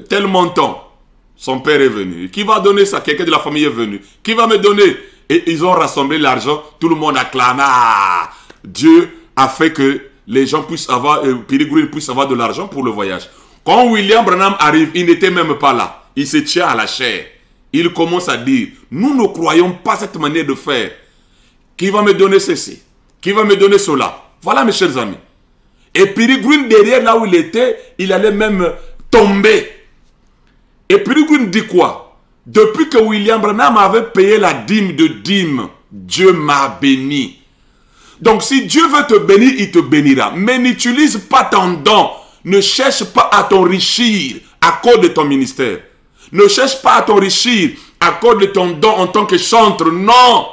tel montant. Son père est venu. Qui va donner ça? Quelqu'un de la famille est venu. Qui va me donner? Et ils ont rassemblé l'argent. Tout le monde acclame. Ah, Dieu a fait que les gens puissent avoir, Peregrine puisse avoir de l'argent pour le voyage. Quand William Branham arrive, il n'était même pas là. Il se tient à la chair. Il commence à dire, nous ne croyons pas cette manière de faire. Qui va me donner ceci? Qui va me donner cela? Voilà mes chers amis. Et Peregrine derrière là où il était, il allait même tomber. Et Peregrine dit quoi? Depuis que William Branham avait payé la dîme de dîme, Dieu m'a béni. Donc si Dieu veut te bénir, il te bénira. Mais n'utilise pas ton don. Ne cherche pas à t'enrichir à cause de ton ministère. Ne cherche pas à t'enrichir à cause de ton don en tant que chantre. Non.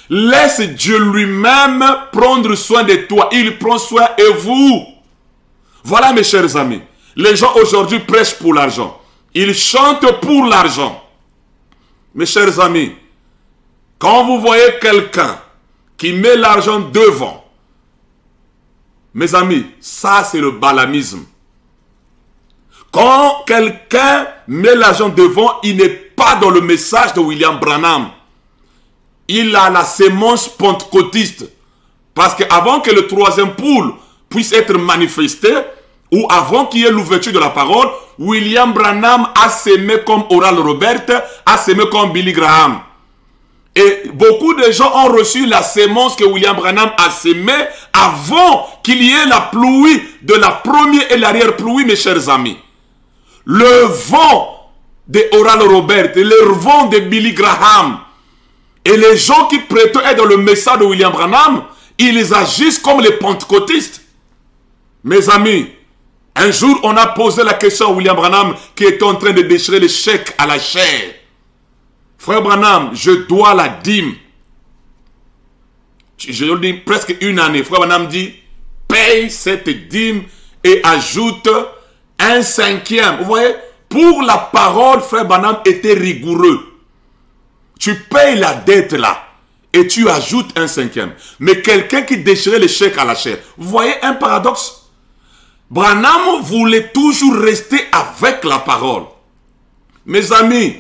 Laisse Dieu lui-même prendre soin de toi. Il prend soin de vous. Voilà mes chers amis. Les gens aujourd'hui prêchent pour l'argent. Ils chantent pour l'argent. Mes chers amis, quand vous voyez quelqu'un qui met l'argent devant, mes amis, ça c'est le balamisme. Quand quelqu'un met l'argent devant, il n'est pas dans le message de William Branham. Il a la sémence pentecôtiste. Parce qu'avant que le troisième poule puisse être manifesté, ou avant qu'il y ait l'ouverture de la parole, William Branham a sémé comme Oral Roberts, a sémé comme Billy Graham. Et beaucoup de gens ont reçu la sémence que William Branham a sémée avant qu'il y ait la pluie de la première et l'arrière-pluie, mes chers amis. Le vent de Oral Roberts, le vent de Billy Graham, et les gens qui prétendent dans le message de William Branham, ils agissent comme les pentecôtistes. Mes amis, un jour on a posé la question à William Branham qui était en train de déchirer les chèques à la chair. Frère Branham, je dois la dîme. Je le dis presque une année. Frère Branham dit, paye cette dîme et ajoute un cinquième. Vous voyez, pour la parole, Frère Branham était rigoureux. Tu payes la dette là et tu ajoutes un cinquième. Mais quelqu'un qui déchirait les chèques à la chair. Vous voyez un paradoxe? Branham voulait toujours rester avec la parole. Mes amis,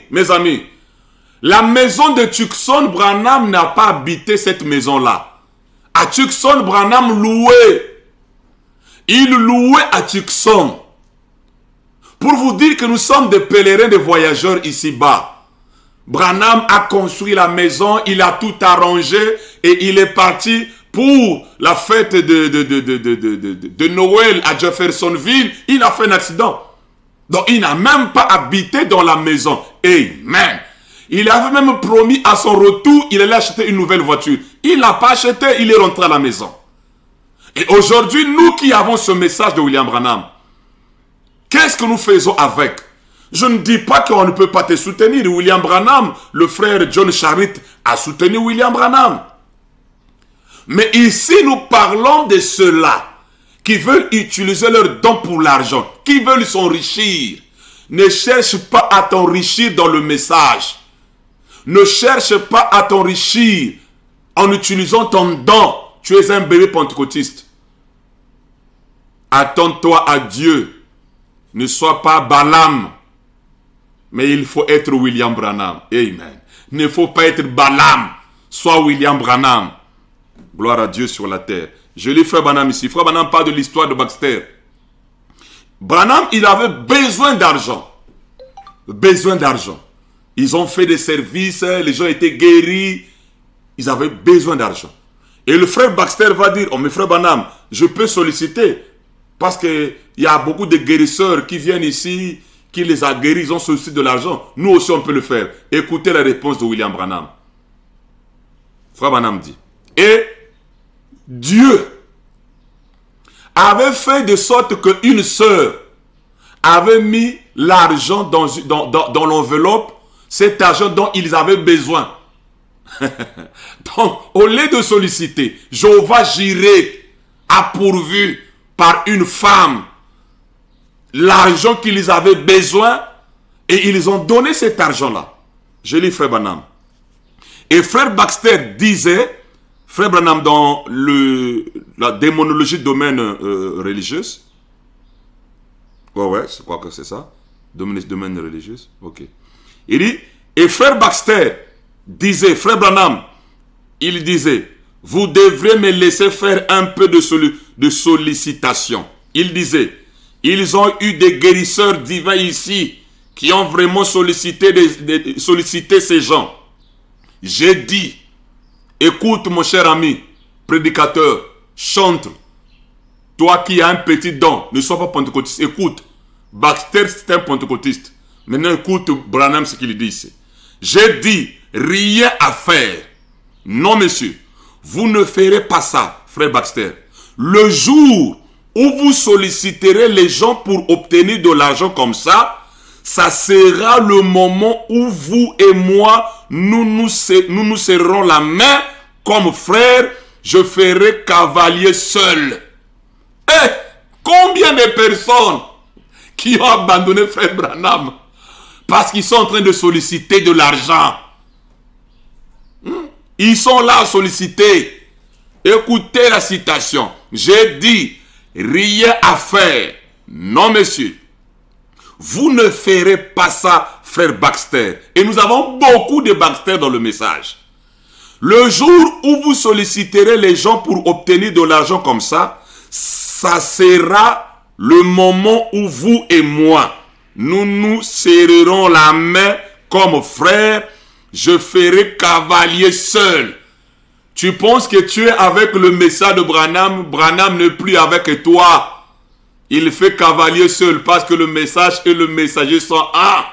la maison de Tucson, Branham n'a pas habité cette maison-là. À Tucson, Branham louait. Il louait à Tucson. Pour vous dire que nous sommes des pèlerins, des voyageurs ici-bas. Branham a construit la maison, il a tout arrangé et il est parti pour la fête de Noël à Jeffersonville. Il a fait un accident. Donc il n'a même pas habité dans la maison. Amen. Il avait même promis à son retour, il allait acheter une nouvelle voiture. Il n'a pas acheté, il est rentré à la maison. Et aujourd'hui, nous qui avons ce message de William Branham, qu'est-ce que nous faisons avec? Je ne dis pas qu'on ne peut pas te soutenir. William Branham, le frère John Charritt, a soutenu William Branham. Mais ici, nous parlons de ceux-là qui veulent utiliser leurs dons pour l'argent, qui veulent s'enrichir. Ne cherche pas à t'enrichir dans le message. Ne cherche pas à t'enrichir en utilisant ton don. Tu es un bébé pentecôtiste. Attends-toi à Dieu. Ne sois pas Balaam. Mais il faut être William Branham. Amen. Il ne faut pas être Balaam. Sois William Branham. Gloire à Dieu sur la terre. Je lis Frère Branham ici. Frère Branham parle de l'histoire de Baxter. Branham, il avait besoin d'argent. Besoin d'argent. Ils ont fait des services, les gens étaient guéris. Ils avaient besoin d'argent. Et le frère Baxter va dire, oh mais frère Branham, je peux solliciter. Parce qu'il y a beaucoup de guérisseurs qui viennent ici, qui les a guéris, ils ont sollicité de l'argent. Nous aussi on peut le faire. Écoutez la réponse de William Branham. Frère Branham dit, et Dieu avait fait de sorte qu'une sœur avait mis l'argent dans l'enveloppe, cet argent dont ils avaient besoin. Donc, au lieu de solliciter, Jéhovah Jireh a pourvu par une femme l'argent qu'ils avaient besoin et ils ont donné cet argent-là. Je lis Frère Branham. Et Frère Baxter disait, Frère Branham dans la démonologie de domaine religieuse, ouais, je crois que c'est ça, domaine religieuse, ok. Il dit, et Frère Baxter disait, Frère Branham, il disait, vous devrez me laisser faire un peu de sollicitation. Il disait, ils ont eu des guérisseurs divins ici qui ont vraiment sollicité ces gens. J'ai dit, écoute mon cher ami, prédicateur, chante, toi qui as un petit don, ne sois pas pentecôtiste, écoute, Baxter c'est un pentecôtiste. Maintenant écoute Branham ce qu'il dit ici. J'ai dit, rien à faire. Non monsieur, vous ne ferez pas ça, frère Baxter. Le jour où vous solliciterez les gens pour obtenir de l'argent comme ça, ça sera le moment où vous et moi, nous serrons la main comme frères, je ferai cavalier seul. Combien de personnes qui ont abandonné Frère Branham parce qu'ils sont en train de solliciter de l'argent? Ils sont là à solliciter. Écoutez la citation. J'ai dit, rien à faire. Non, monsieur. Vous ne ferez pas ça, Frère Baxter. Et nous avons beaucoup de Baxter dans le message. Le jour où vous solliciterez les gens pour obtenir de l'argent comme ça, ça sera le moment où vous et moi, nous nous serrerons la main comme frères. Je ferai cavalier seul. Tu penses que tu es avec le message de Branham. Branham n'est plus avec toi. Il fait cavalier seul parce que le message et le messager sont un.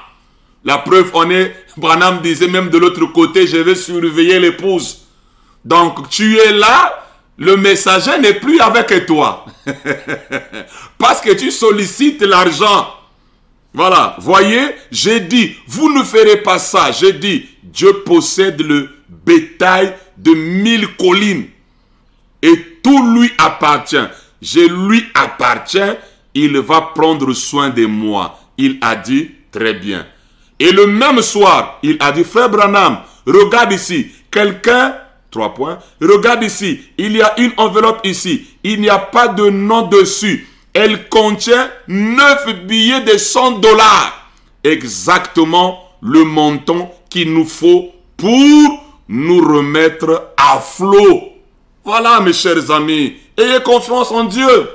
La preuve en est, Branham disait même de l'autre côté, je vais surveiller l'épouse. Donc tu es là, le messager n'est plus avec toi. Parce que tu sollicites l'argent. Voilà, voyez, j'ai dit, vous ne ferez pas ça. J'ai dit, Dieu possède le bétail de 1000 collines. Et tout lui appartient. Je lui appartiens, il va prendre soin de moi. Il a dit, très bien. Et le même soir, il a dit, Frère Branham, regarde ici, quelqu'un, 3 points, regarde ici, il y a une enveloppe ici, il n'y a pas de nom dessus. Elle contient 9 billets de $100. Exactement le montant qu'il nous faut pour nous remettre à flot. Voilà, mes chers amis, ayez confiance en Dieu.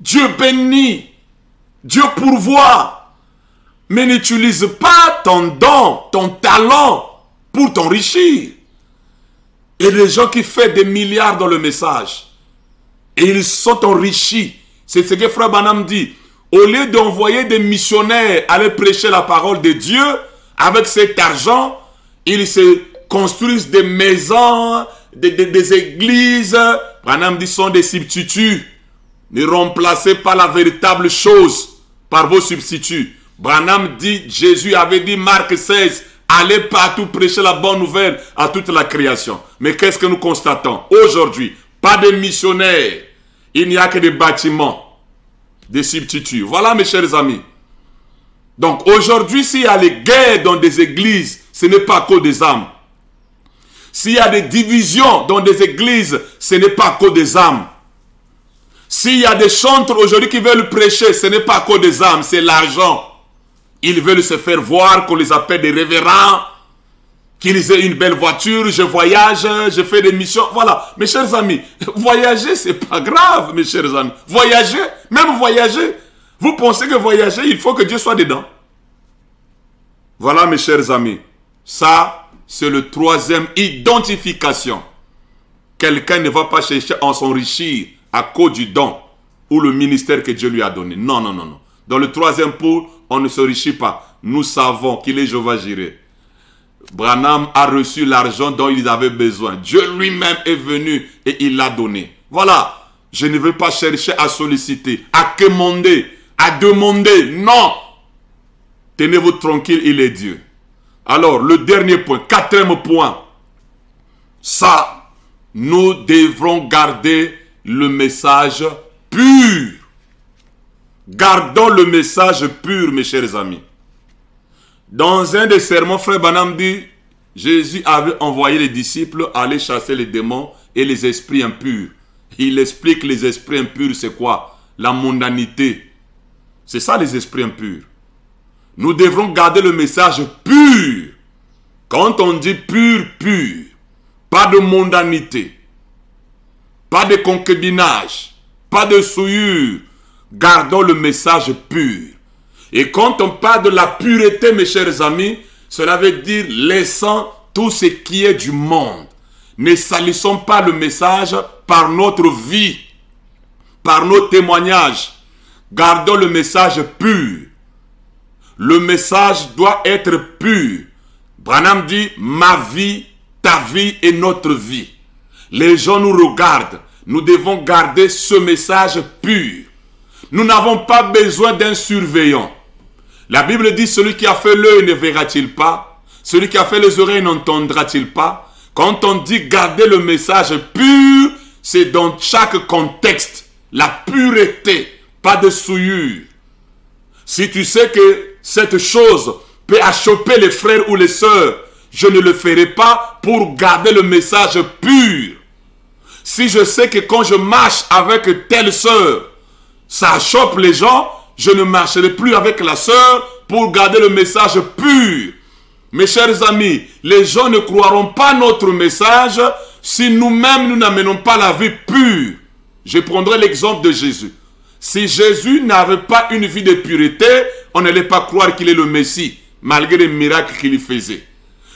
Dieu bénit, Dieu pourvoit. Mais n'utilise pas ton don, ton talent pour t'enrichir. Et les gens qui font des milliards dans le message, et ils sont enrichis. C'est ce que Frère Branham dit. Au lieu d'envoyer des missionnaires aller prêcher la parole de Dieu, avec cet argent, ils se construisent des maisons, des églises. Branham dit, sont des substituts. Ne remplacez pas la véritable chose par vos substituts. Branham dit, Jésus avait dit, Marc 16, allez partout prêcher la bonne nouvelle à toute la création. Mais qu'est-ce que nous constatons aujourd'hui? Pas de missionnaires. Il n'y a que des bâtiments, des substituts. Voilà, mes chers amis. Donc aujourd'hui, s'il y a les guerres dans des églises, ce n'est pas à cause des âmes. S'il y a des divisions dans des églises, ce n'est pas à cause des âmes. S'il y a des chantres aujourd'hui qui veulent prêcher, ce n'est pas à cause des âmes, c'est l'argent. Ils veulent se faire voir, qu'on les appelle des révérends, qu'ils aient une belle voiture, je voyage, je fais des missions. Voilà, mes chers amis, voyager, c'est pas grave, mes chers amis. Voyager, même voyager, vous pensez que voyager, il faut que Dieu soit dedans. Voilà, mes chers amis, ça, c'est le 3e identification. Quelqu'un ne va pas chercher à s'enrichir à cause du don ou le ministère que Dieu lui a donné. Non, non, non, non. Dans le 3e pôle, on ne s'enrichit pas. Nous savons qu'il est Jéhovah Jireh. Branham a reçu l'argent dont il avait besoin. Dieu lui-même est venu et il l'a donné. Voilà. Je ne veux pas chercher à solliciter, à commander, à demander. Non. Tenez-vous tranquille, il est Dieu. Alors, le dernier point, 4e point. Ça, nous devrons garder le message pur. Gardons le message pur, mes chers amis. Dans un des sermons, Frère Branham dit, Jésus avait envoyé les disciples aller chasser les démons et les esprits impurs. Il explique les esprits impurs, c'est quoi? La mondanité. C'est ça les esprits impurs. Nous devrons garder le message pur. Quand on dit pur, pur, pas de mondanité, pas de concubinage, pas de souillure. Gardons le message pur. Et quand on parle de la pureté, mes chers amis, cela veut dire laissant tout ce qui est du monde. Ne salissons pas le message par notre vie, par nos témoignages. Gardons le message pur. Le message doit être pur. Branham dit, ma vie, ta vie et notre vie. Les gens nous regardent. Nous devons garder ce message pur. Nous n'avons pas besoin d'un surveillant. La Bible dit, celui qui a fait l'œil ne verra-t-il pas? Celui qui a fait les oreilles n'entendra-t-il pas? Quand on dit garder le message pur, c'est dans chaque contexte. la pureté, pas de souillure. Si tu sais que cette chose peut achoper les frères ou les sœurs, je ne le ferai pas pour garder le message pur. Si je sais que quand je marche avec telle sœur, ça achoppe les gens, je ne marcherai plus avec la sœur pour garder le message pur. Mes chers amis, les gens ne croiront pas notre message si nous-mêmes nous n'amenons pas la vie pure. Je prendrai l'exemple de Jésus. Si Jésus n'avait pas une vie de pureté, on n'allait pas croire qu'il est le Messie, malgré les miracles qu'il faisait.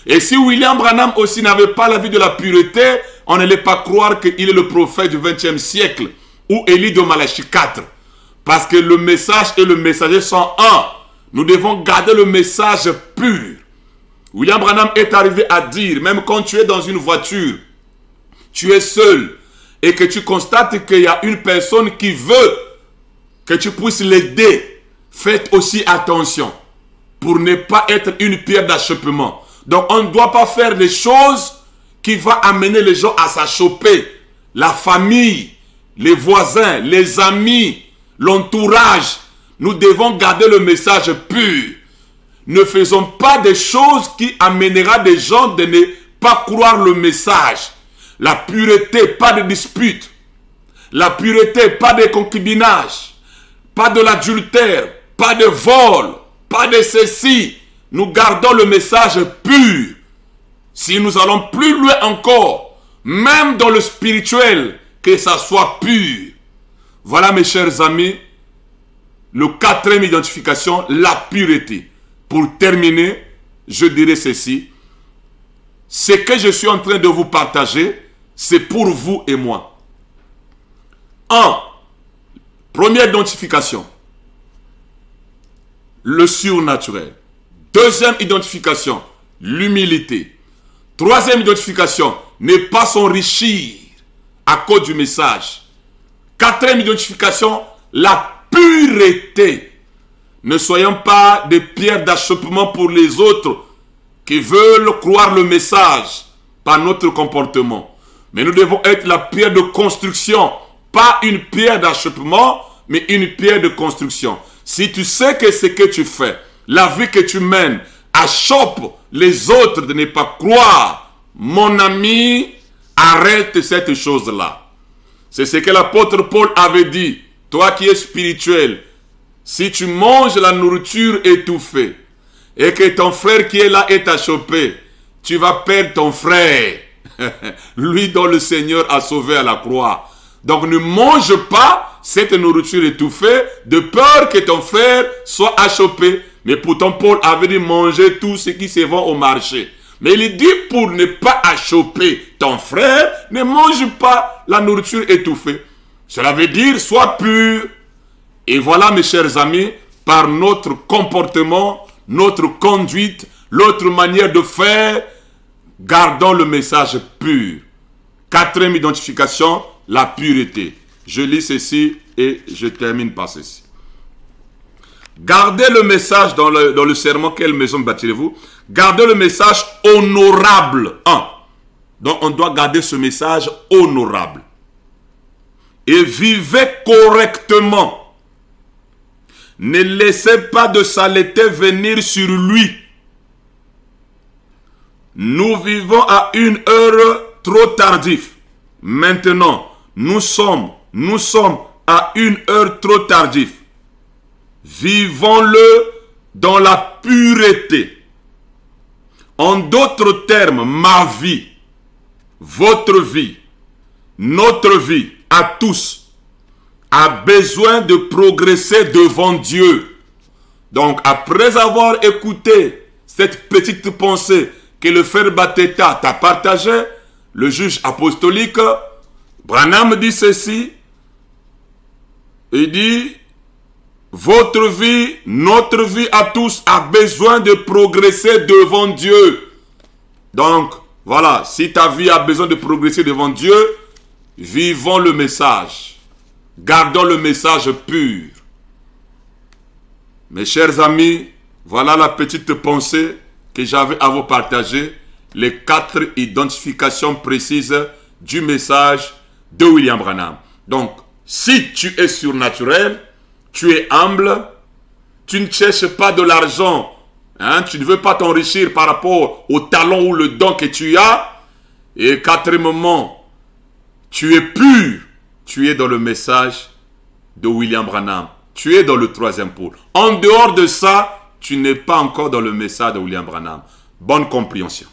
Et si William Branham aussi n'avait pas la vie de la pureté, on n'allait pas croire qu'il est le prophète du XXe siècle, ou Élie de Malachie 4. Parce que le message et le messager sont un. Nous devons garder le message pur. William Branham est arrivé à dire, même quand tu es dans une voiture, tu es seul, et que tu constates qu'il y a une personne qui veut que tu puisses l'aider, faites aussi attention pour ne pas être une pierre d'achoppement. Donc on ne doit pas faire des choses qui vont amener les gens à s'achoper. La famille, les voisins, les amis, l'entourage. Nous devons garder le message pur. Ne faisons pas des choses qui amèneront des gens de ne pas croire le message. La pureté, pas de dispute. La pureté, pas de concubinage. Pas de l'adultère, pas de vol, pas de ceci. Nous gardons le message pur. Si nous allons plus loin encore, même dans le spirituel, que ça soit pur. Voilà mes chers amis, le quatrième identification, la pureté. Pour terminer, je dirais ceci. Ce que je suis en train de vous partager, c'est pour vous et moi. 1. Première identification, le surnaturel. Deuxième identification, l'humilité. Troisième identification, ne pas s'enrichir à cause du message. Quatrième identification, la pureté. Ne soyons pas des pierres d'achoppement pour les autres qui veulent croire le message par notre comportement. Mais nous devons être la pierre de construction, pas une pierre d'achoppement, mais une pierre de construction. Si tu sais que ce que tu fais, la vie que tu mènes, achoppe les autres de ne pas croire, mon ami, arrête cette chose-là. C'est ce que l'apôtre Paul avait dit. Toi qui es spirituel, si tu manges la nourriture étouffée et que ton frère qui est là est achoppé, tu vas perdre ton frère. Lui dont le Seigneur a sauvé à la croix. Donc ne mange pas cette nourriture étouffée de peur que ton frère soit achoppé. Mais pourtant Paul avait dit manger tout ce qui se vend au marché. Mais il dit pour ne pas achoper ton frère, ne mange pas la nourriture étouffée. Cela veut dire sois pur. Et voilà mes chers amis, par notre comportement, notre conduite, notre manière de faire, gardons le message pur. Quatrième identification, la pureté. Je lis ceci et je termine par ceci. Gardez le message dans le sermon, quelle maison bâtirez-vous? Gardez le message honorable. 1. Donc on doit garder ce message honorable. Et vivez correctement. Ne laissez pas de saleté venir sur lui. Nous vivons à une heure trop tardive. Maintenant, nous sommes à une heure trop tardive. Vivons-le dans la pureté. En d'autres termes, ma vie, votre vie, notre vie, à tous, a besoin de progresser devant Dieu. Donc, après avoir écouté cette petite pensée que le frère Bateta t'a partagée, le juge apostolique, Branham dit ceci, il dit, votre vie, notre vie à tous a besoin de progresser devant Dieu. Donc, voilà, si ta vie a besoin de progresser devant Dieu, vivons le message. Gardons le message pur. Mes chers amis, voilà la petite pensée que j'avais à vous partager. Les 4 identifications précises du message de William Branham. Donc, Si tu es surnaturel, tu es humble, tu ne cherches pas de l'argent, hein, tu ne veux pas t'enrichir par rapport au talent ou le don que tu as. Et quatrièmement, tu es pur, tu es dans le message de William Branham. Tu es dans le troisième pôle. En dehors de ça, tu n'es pas encore dans le message de William Branham. Bonne compréhension.